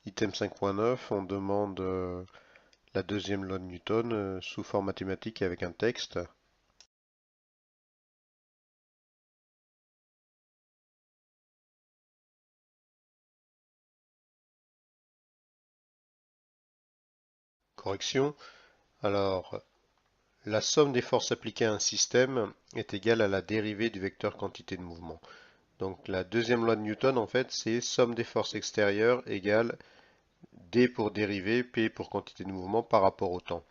Item 5.9, on demande la deuxième loi de Newton sous forme mathématique et avec un texte. Correction. Alors, la somme des forces appliquées à un système est égale à la dérivée du vecteur quantité de mouvement. Donc la deuxième loi de Newton, en fait, c'est somme des forces extérieures égale d pour dérivée, p pour quantité de mouvement par rapport au temps.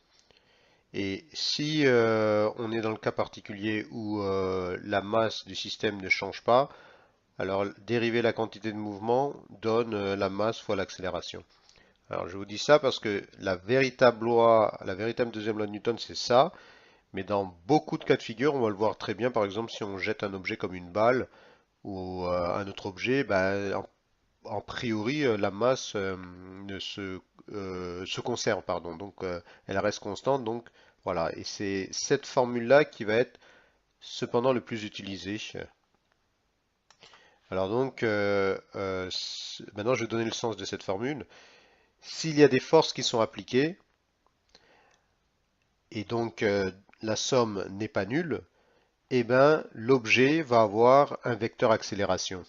Et si on est dans le cas particulier où la masse du système ne change pas, alors dériver la quantité de mouvement donne la masse fois l'accélération. Alors je vous dis ça parce que la véritable loi, la véritable deuxième loi de Newton, c'est ça. Mais dans beaucoup de cas de figure, on va le voir très bien. Par exemple, si on jette un objet comme une balle ou un autre objet, ben, en priori, la masse ne se conserve, pardon. Donc, elle reste constante. Donc, voilà. Et c'est cette formule-là qui va être cependant le plus utilisée. Alors donc, maintenant, je vais donner le sens de cette formule. S'il y a des forces qui sont appliquées et donc la somme n'est pas nulle, eh ben, l'objet va avoir un vecteur accélération.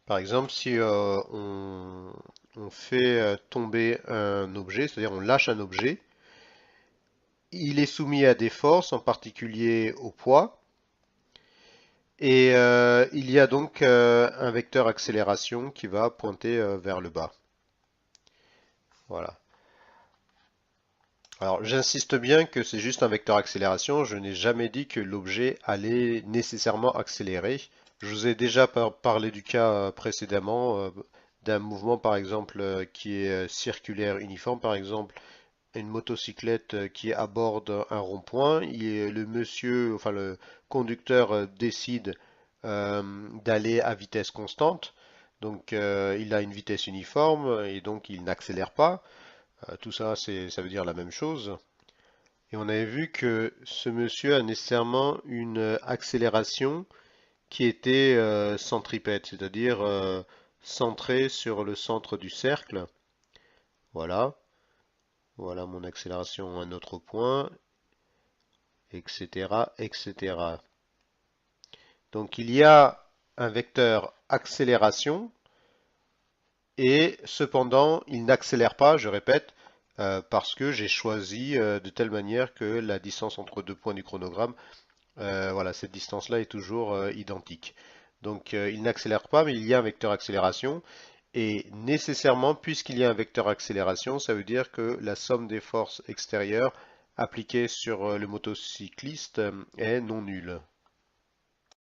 Par exemple, si on fait tomber un objet, c'est-à-dire on lâche un objet, il est soumis à des forces, en particulier au poids, et il y a donc un vecteur accélération qui va pointer vers le bas. Voilà. Alors j'insiste bien que c'est juste un vecteur accélération, je n'ai jamais dit que l'objet allait nécessairement accélérer. Je vous ai déjà parlé du cas précédemment d'un mouvement par exemple qui est circulaire uniforme, par exemple une motocyclette qui aborde un rond-point, le monsieur, enfin le conducteur décide d'aller à vitesse constante, donc il a une vitesse uniforme et donc il n'accélère pas. Tout ça, ça veut dire la même chose. Et on avait vu que ce monsieur a nécessairement une accélération qui était centripète, c'est-à-dire centrée sur le centre du cercle. Voilà. Voilà mon accélération à un autre point, etc., etc. Donc il y a un vecteur accélération et cependant il n'accélère pas, je répète, parce que j'ai choisi de telle manière que la distance entre deux points du chronogramme, voilà, cette distance-là est toujours identique. Donc il n'accélère pas, mais il y a un vecteur accélération. Et nécessairement, puisqu'il y a un vecteur accélération, ça veut dire que la somme des forces extérieures appliquées sur le motocycliste est non nulle.